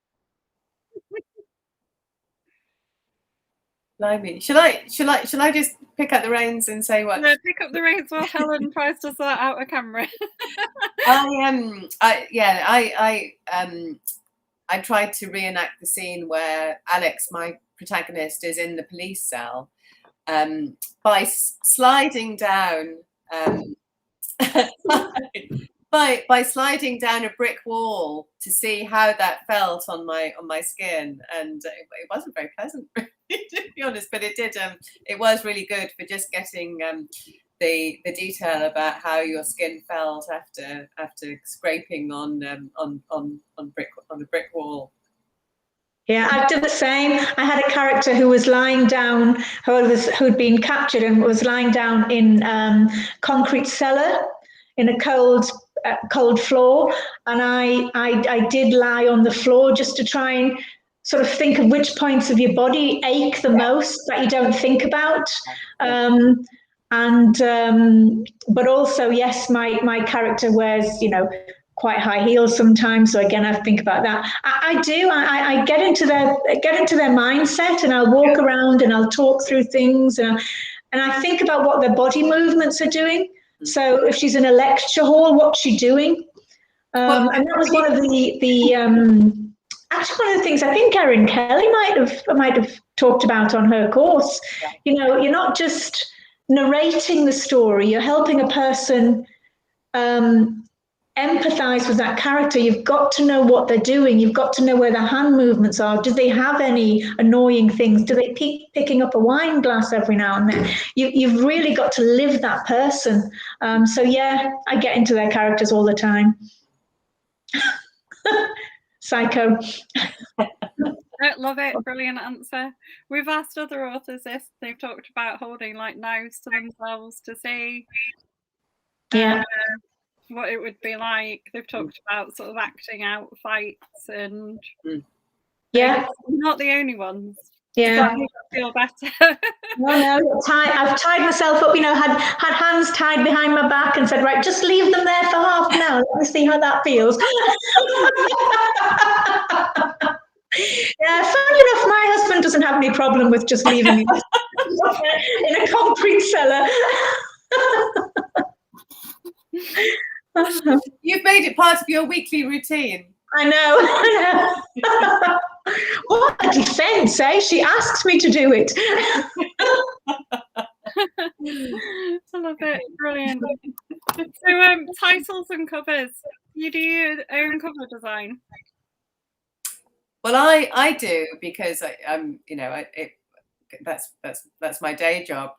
Blimey. Shall I just pick up the reins and say what? Yeah, pick up the reins while Helen tries to sort out a camera. I tried to reenact the scene where Alex, my protagonist, is in the police cell by sliding down by sliding down a brick wall to see how that felt on my skin, and it wasn't very pleasant, to be honest. But it did. It was really good for just getting the detail about how your skin felt after scraping on a brick wall. Yeah, I've done the same. I had a character who was lying down, who'd been captured and was lying down in concrete cellar in a cold floor, and I did lie on the floor just to try and sort of think of which points of your body ache the most that you don't think about. But also, yes, my character wears, you know, quite high heels sometimes. So again, I think about that. I do. I get into their mindset, and I'll walk around and I'll talk through things, and I think about what their body movements are doing. So if she's in a lecture hall, what's she doing? And that was one of actually one of the things I think Erin Kelly might have talked about on her course. You know, you're not just narrating the story; you're helping a person empathize with that character. You've got to know what they're doing. You've got to know where their hand movements are. Do they have any annoying things? Do they keep picking up a wine glass every now and then? You've really got to live that person. So yeah, I get into their characters all the time. Psycho. I love it. Brilliant answer. We've asked other authors this. They've talked about holding like knives to themselves to see what it would be like. They've talked about sort of acting out fights, and not the only ones. Yeah. So I feel better. No, I've tied myself up, you know, had hands tied behind my back and said, right, just leave them there for half an hour. Let me see how that feels. Yeah, funny enough, my husband doesn't have any problem with just leaving me in a concrete cellar. You've made it part of your weekly routine. I know. What a defense, eh? She asks me to do it. I love it. Brilliant. So titles and covers. You do your own cover design? Well, I do, because you know, that's my day job.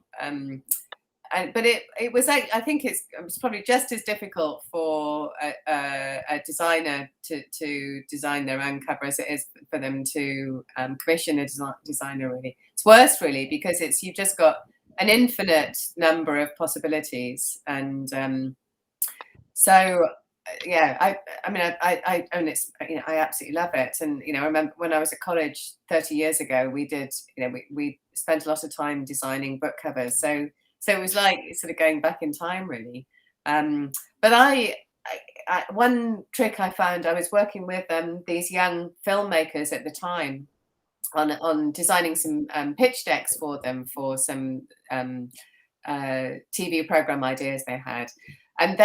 But it was, I think it's probably just as difficult for a designer to design their own cover as it is for them to commission a designer. Really, it's worse, really, because you've just got an infinite number of possibilities, and so yeah, I mean, and it's, you know, I absolutely love it. And you know, I remember when I was at college 30 years ago, we did, you know, we spent a lot of time designing book covers. So it was like sort of going back in time, really. But I one trick I found, I was working with these young filmmakers at the time on designing some pitch decks for them for some TV program ideas they had. And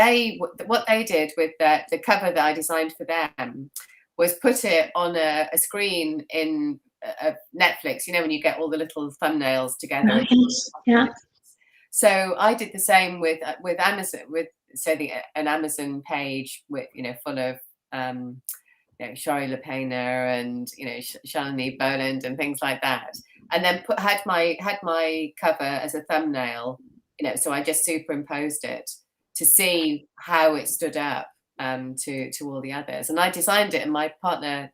what they did with the cover that I designed for them was put it on a screen in Netflix, you know, when you get all the little thumbnails together. Nice. Yeah. So I did the same with Amazon, with an Amazon page with, you know, full of you know, Shari LaPena and, you know, Shalini Boland and things like that, and then had my cover as a thumbnail, you know. So I just superimposed it to see how it stood up to all the others, and I designed it, and my partner,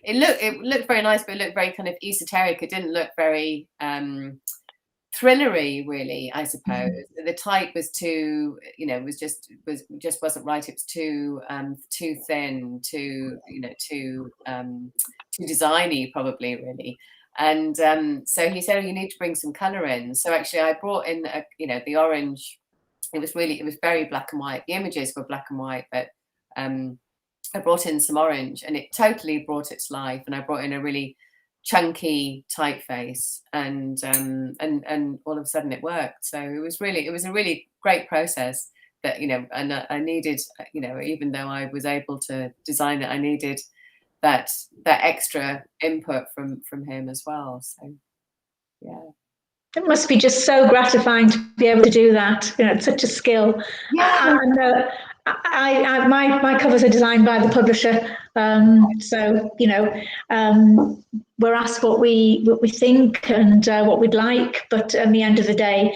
it looked very nice, but it looked very kind of esoteric. It didn't look very thrillery, really, I suppose. The type was too, you know, just wasn't right. It was too thin, too, you know, too designy, probably, really. And so he said, oh, you need to bring some color in. So actually I brought in you know, the orange. It was very black and white. The images were black and white, but I brought in some orange, and it totally brought it to life. And I brought in a really chunky typeface, and all of a sudden it worked. So it was a really great process that, you know, and I needed, you know, even though I was able to design it, I needed that extra input from him as well. So yeah. It must be just so gratifying to be able to do that. You know, it's such a skill. Yeah. And my covers are designed by the publisher, so you know, we're asked what we think and what we'd like, but at the end of the day,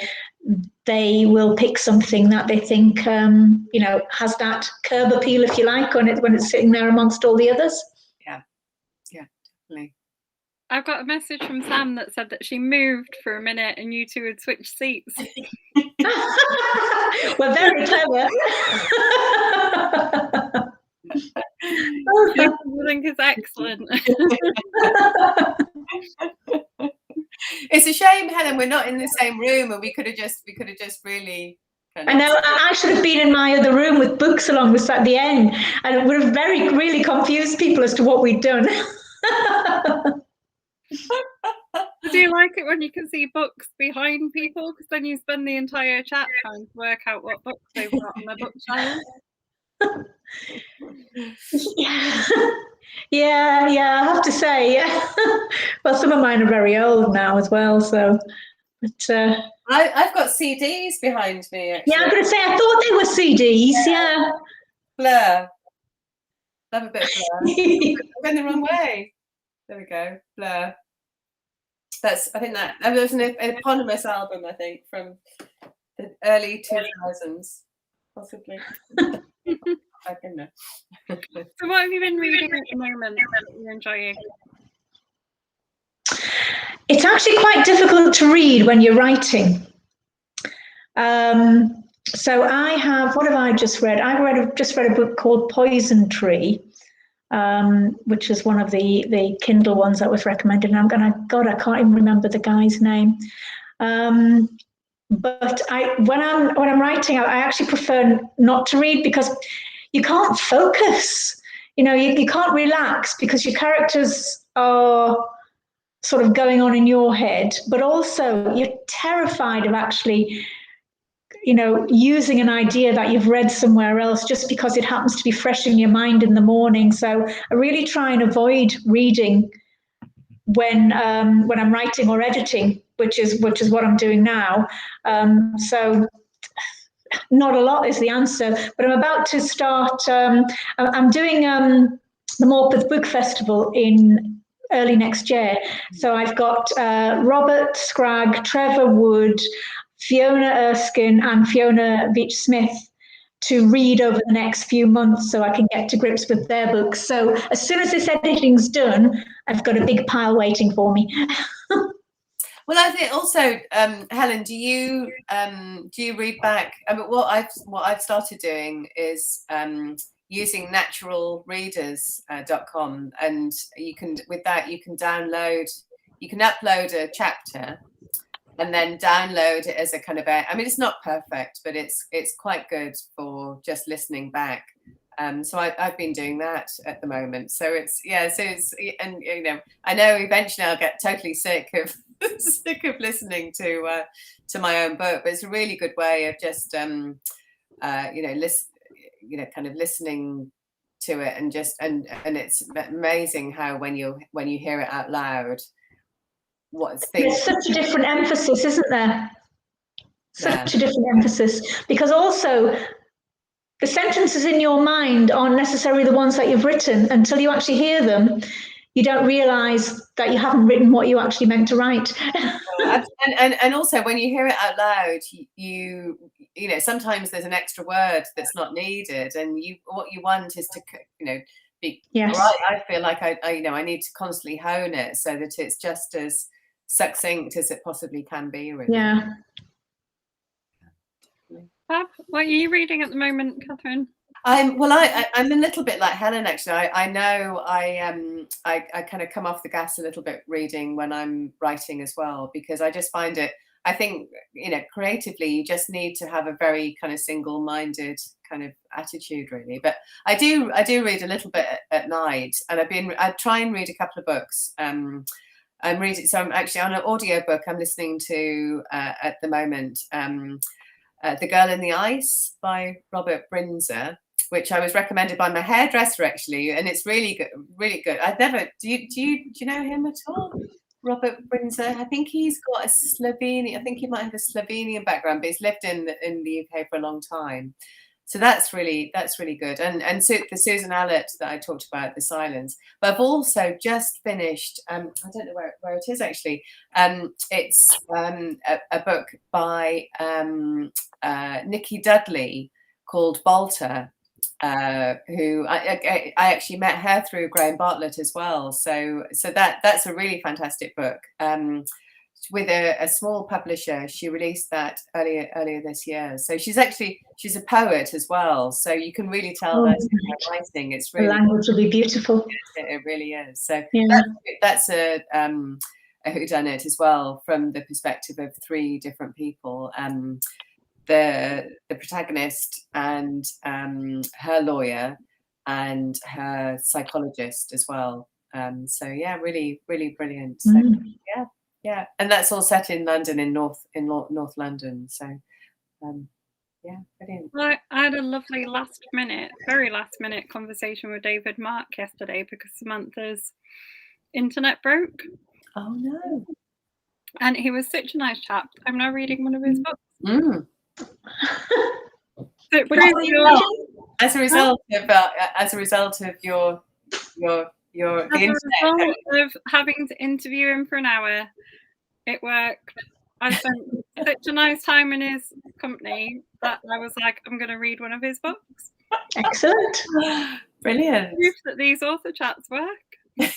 they will pick something that they think you know, has that curb appeal, if you like, when it's sitting there amongst all the others. Yeah, definitely. I've got a message from Sam that said that she moved for a minute and you two had switched seats. We're very clever. I think it's excellent. It's a shame, Helen, we're not in the same room, and we could have just really I know. I should have been in my other room with books along this at the end, and it would have really confused people as to what we'd done. Do you like it when you can see books behind people? Because then you spend the entire chat trying to work out what books they've got on their bookshelves. Yeah, I have to say, well, some of mine are very old now as well, so. But I've got CDs behind me, actually. Yeah, I'm going to say, I thought they were CDs, yeah. Blur. I have a bit of Blur. I'm going the wrong way. There we go, Blur. I think that was an eponymous album, I think, from the early 2000s, possibly. I don't know. So what have you been reading at the moment that you're enjoying? It's actually quite difficult to read when you're writing. So what have I just read? I've just read a book called Poison Tree, which is one of the Kindle ones that was recommended. And I can't even remember the guy's name. But when I'm writing, I actually prefer not to read because you can't focus. You can't relax because your characters are sort of going on in your head, but also you're terrified of actually, using an idea that you've read somewhere else just because it happens to be fresh in your mind in the morning. So I really try and avoid reading when I'm writing or editing, which is what I'm doing now. So not a lot is the answer, but I'm about to start. I'm doing the Morpeth Book Festival in early next year. So I've got Robert Scragg, Trevor Wood, Fiona Erskine and Fiona Beach-Smith to read over the next few months so I can get to grips with their books. So as soon as this editing's done, I've got a big pile waiting for me. Well, I think also, Helen, do you read back? I mean, what I've started doing is using naturalreaders.com, and you can upload a chapter and then download it as a kind of I mean, it's not perfect, but it's quite good for just listening back. So I've been doing that at the moment. So and I know eventually I'll get totally sick of listening to my own book, but it's a really good way of just kind of listening to it and it's amazing how when you hear it out loud, there's such a different emphasis, isn't there? Such a different emphasis, because also the sentences in your mind aren't necessarily the ones that you've written. Until you actually hear them, you don't realize that you haven't written what you actually meant to write. and also when you hear it out loud, you sometimes there's an extra word that's not needed, and what you want is to be yes. Right. I feel like I need to constantly hone it so that it's just as succinct as it possibly can be, really. Yeah. Fab, what are you reading at the moment, Catherine? I'm a little bit like Helen, actually. I know I kind of come off the gas a little bit reading when I'm writing as well, because I just find it, I think, creatively, you just need to have a very kind of single-minded kind of attitude, really. But I do read a little bit at night, and I try and read a couple of books. I'm actually on an audiobook I'm listening to at the moment, The Girl in the Ice by Robert Bridgett, which I was recommended by my hairdresser, actually, and it's really good, really good. Do you know him at all? Robert Bridgett. I think he's got I think he might have a Slovenian background, but he's lived in the UK for a long time. So that's really good. And so the Susan Allett that I talked about, The Silence. But I've also just finished, I don't know where it is, actually. It's a book by Nikki Dudley called Volta, who I actually met her through Graham Bartlett as well. So that's a really fantastic book. With a small publisher. She released that earlier this year. So she's a poet as well. So you can really tell that in her writing. It's really, the language will be beautiful. It really is. So yeah. that's a whodunit as well, from the perspective of three different people. the protagonist and her lawyer and her psychologist as well. So yeah, really, really brilliant. So yeah, and that's all set in London, in North London. So yeah, brilliant. Well, I had a lovely very last minute conversation with David Mark yesterday because Samantha's internet broke. Oh no! And he was such a nice chap. I'm now reading one of his books. So it proves as a result of your as a result of having to interview him for an hour, it worked. I spent such a nice time in his company that I was like, I'm going to read one of his books. Excellent. Brilliant. Proof that these author chats work. You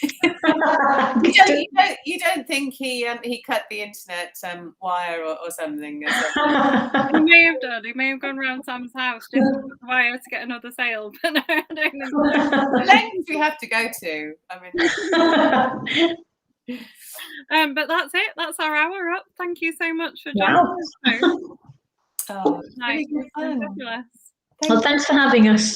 don't think he cut the internet wire or something? He may have done. He may have gone round Sam's house just to put the wire to get another sale. But no, I don't think so. The lengths we have to go to. I mean. But that's it. That's our hour up. Thank you so much for joining us. Oh, nice. Really good fun. Well, thanks for having us.